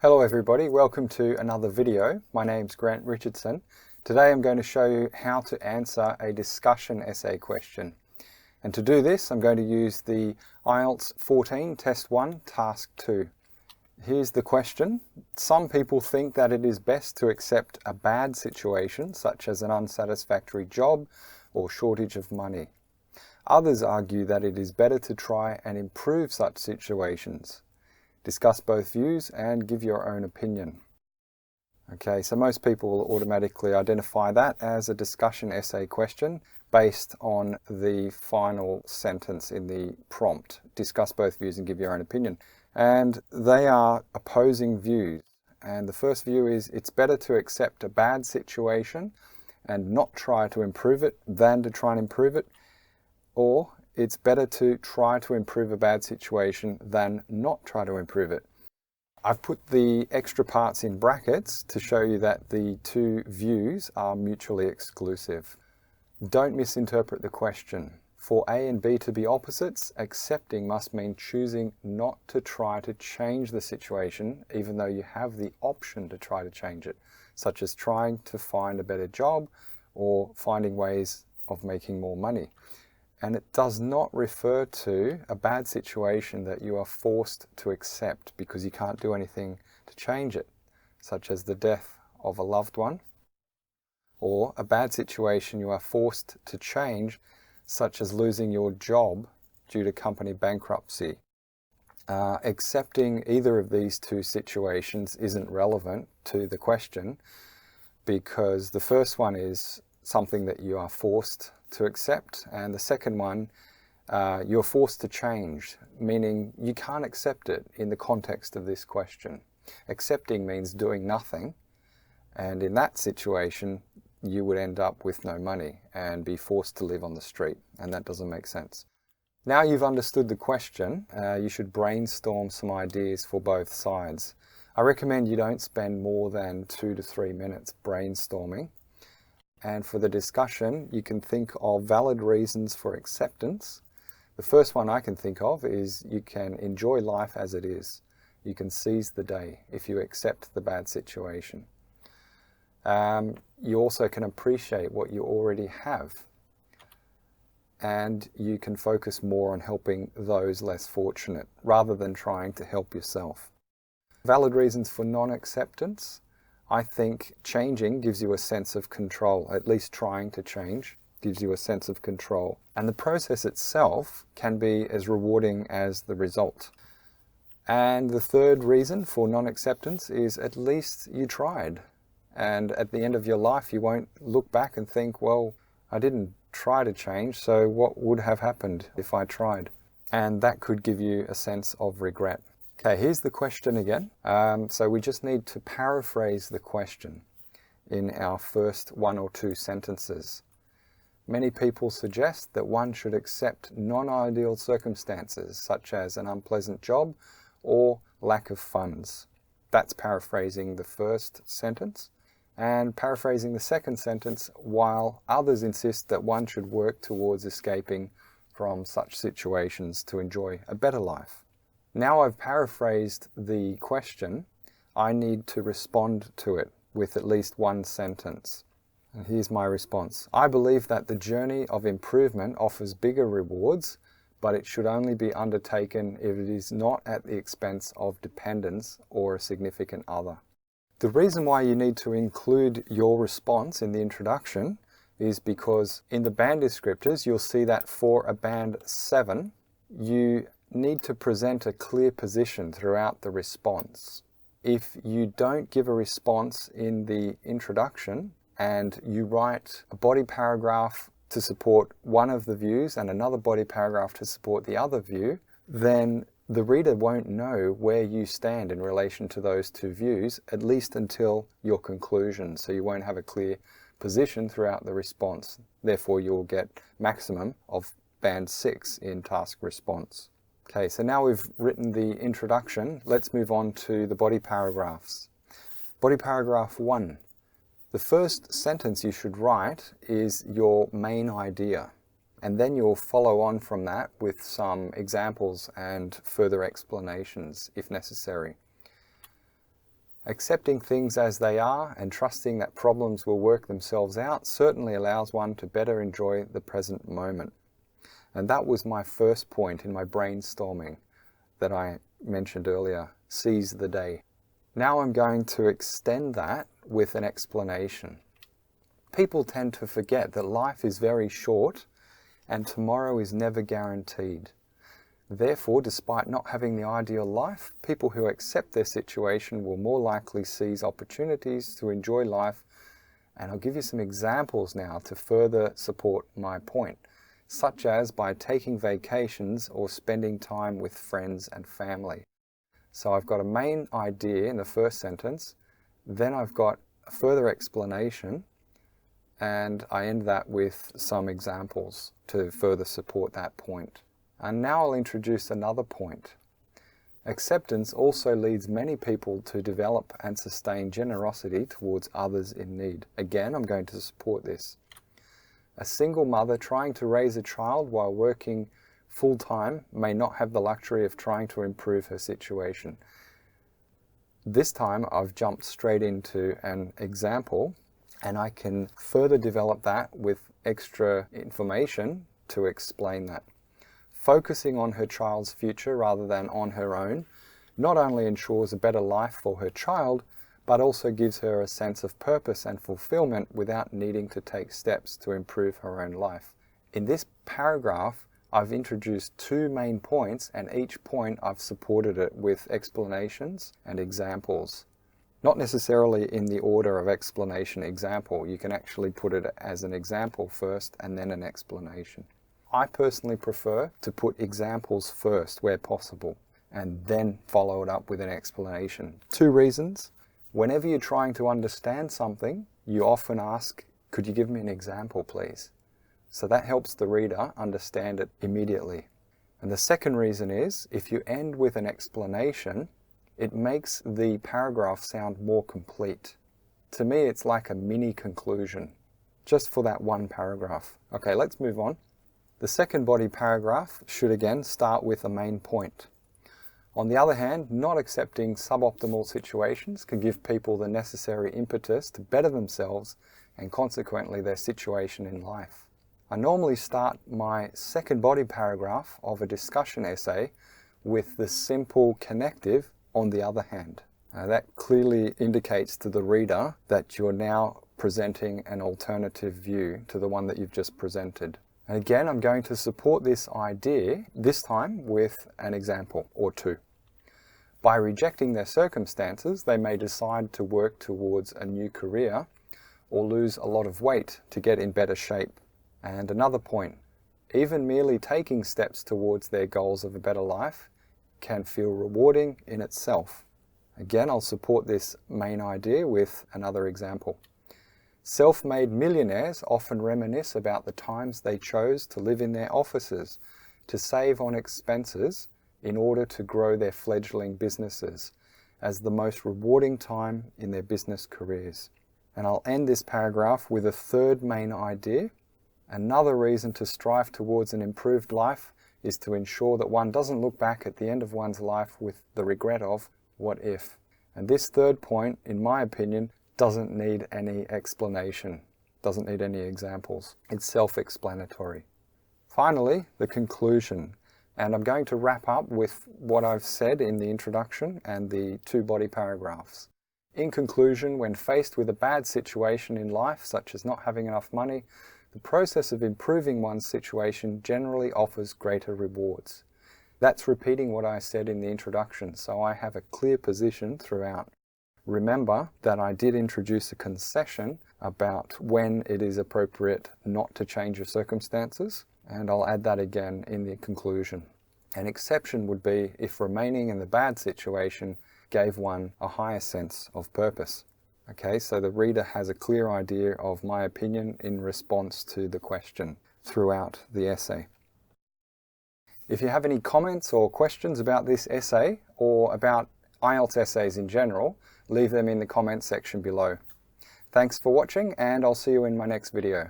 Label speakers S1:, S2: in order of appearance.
S1: Hello everybody, welcome to another video. My name's Grant Richardson. Today I'm going to show you how to answer a discussion essay question. And to do this, I'm going to use the IELTS 14 Test 1 Task 2. Here's the question. Some people think that it is best to accept a bad situation, such as an unsatisfactory job or shortage of money. Others argue that it is better to try and improve such situations. Discuss both views and give your own opinion. Okay, so most people will automatically identify that as a discussion essay question based on the final sentence in the prompt. Discuss both views and give your own opinion. And they are opposing views. And the first view is it's better to accept a bad situation and not try to improve it than to try and improve it. Or it's better to try to improve a bad situation than not try to improve it. I've put the extra parts in brackets to show you that the two views are mutually exclusive. Don't misinterpret the question. For A and B to be opposites, accepting must mean choosing not to try to change the situation, even though you have the option to try to change it, such as trying to find a better job or finding ways of making more money. And it does not refer to a bad situation that you are forced to accept because you can't do anything to change it, such as the death of a loved one, or a bad situation you are forced to change, such as losing your job due to company bankruptcy. Accepting either of these two situations isn't relevant to the question because the first one is something that you are forced to accept, and the second one you're forced to change, meaning you can't accept it in the context of this question. Accepting means doing nothing, and in that situation you would end up with no money and be forced to live on the street, and that doesn't make sense. Now you've understood the question, you should brainstorm some ideas for both sides. I recommend you don't spend more than 2 to 3 minutes brainstorming. And for the discussion, you can think of valid reasons for acceptance. The first one I can think of is you can enjoy life as it is. You can seize the day if you accept the bad situation. You also can appreciate what you already have. And you can focus more on helping those less fortunate rather than trying to help yourself. Valid reasons for non-acceptance. I think changing gives you a sense of control, at least trying to change gives you a sense of control. And the process itself can be as rewarding as the result. And the third reason for non-acceptance is at least you tried. And at the end of your life, you won't look back and think, well, I didn't try to change, so what would have happened if I tried? And that could give you a sense of regret. Okay, here's the question again. So we just need to paraphrase the question in our first 1 or 2 sentences. Many people suggest that one should accept non-ideal circumstances, such as an unpleasant job or lack of funds. That's paraphrasing the first sentence. And paraphrasing the second sentence, while others insist that one should work towards escaping from such situations to enjoy a better life. Now I've paraphrased the question, I need to respond to it with at least one sentence. And here's my response. I believe that the journey of improvement offers bigger rewards, but it should only be undertaken if it is not at the expense of dependence or a significant other. The reason why you need to include your response in the introduction is because in the band descriptors, you'll see that for a band 7, you need to present a clear position throughout the response. If you don't give a response in the introduction and you write a body paragraph to support one of the views and another body paragraph to support the other view, then the reader won't know where you stand in relation to those two views, at least until your conclusion. So you won't have a clear position throughout the response. Therefore, you'll get maximum of band 6 in task response. Okay, so now we've written the introduction, let's move on to the body paragraphs. Body paragraph 1. The first sentence you should write is your main idea, and then you'll follow on from that with some examples and further explanations if necessary. Accepting things as they are and trusting that problems will work themselves out certainly allows one to better enjoy the present moment. And that was my first point in my brainstorming that I mentioned earlier, seize the day. Now I'm going to extend that with an explanation. People tend to forget that life is very short and tomorrow is never guaranteed. Therefore, despite not having the ideal life, people who accept their situation will more likely seize opportunities to enjoy life. And I'll give you some examples now to further support my point, such as by taking vacations or spending time with friends and family. So I've got a main idea in the first sentence, then I've got a further explanation, and I end that with some examples to further support that point. And now I'll introduce another point. Acceptance also leads many people to develop and sustain generosity towards others in need. Again, I'm going to support this. A single mother trying to raise a child while working full-time may not have the luxury of trying to improve her situation. This time I've jumped straight into an example, and I can further develop that with extra information to explain that. Focusing on her child's future rather than on her own not only ensures a better life for her child, but also gives her a sense of purpose and fulfillment without needing to take steps to improve her own life. In this paragraph, I've introduced two main points, and each point I've supported it with explanations and examples. Not necessarily in the order of explanation example. You can actually put it as an example first and then an explanation. I personally prefer to put examples first where possible and then follow it up with an explanation. Two reasons. Whenever you're trying to understand something, you often ask, could you give me an example, please? So that helps the reader understand it immediately. And the second reason is, if you end with an explanation, it makes the paragraph sound more complete. To me, it's like a mini conclusion, just for that one paragraph. Okay, let's move on. The second body paragraph should again start with a main point. On the other hand, not accepting suboptimal situations can give people the necessary impetus to better themselves and consequently their situation in life. I normally start my second body paragraph of a discussion essay with the simple connective on the other hand. That clearly indicates to the reader that you're now presenting an alternative view to the one that you've just presented. And again, I'm going to support this idea, this time with an example or two. By rejecting their circumstances, they may decide to work towards a new career or lose a lot of weight to get in better shape. And another point, even merely taking steps towards their goals of a better life can feel rewarding in itself. Again, I'll support this main idea with another example. Self-made millionaires often reminisce about the times they chose to live in their offices, to save on expenses in order to grow their fledgling businesses as the most rewarding time in their business careers. And I'll end this paragraph with a third main idea. Another reason to strive towards an improved life is to ensure that one doesn't look back at the end of one's life with the regret of, what if? And this third point, in my opinion, doesn't need any explanation, doesn't need any examples. It's self-explanatory. Finally, the conclusion. And I'm going to wrap up with what I've said in the introduction and the two body paragraphs. In conclusion, when faced with a bad situation in life, such as not having enough money, the process of improving one's situation generally offers greater rewards. That's repeating what I said in the introduction, so I have a clear position throughout. Remember that I did introduce a concession about when it is appropriate not to change your circumstances, and I'll add that again in the conclusion. An exception would be if remaining in the bad situation gave one a higher sense of purpose. Okay, so the reader has a clear idea of my opinion in response to the question throughout the essay. If you have any comments or questions about this essay or about IELTS essays in general, leave them in the comments section below. Thanks for watching, and I'll see you in my next video.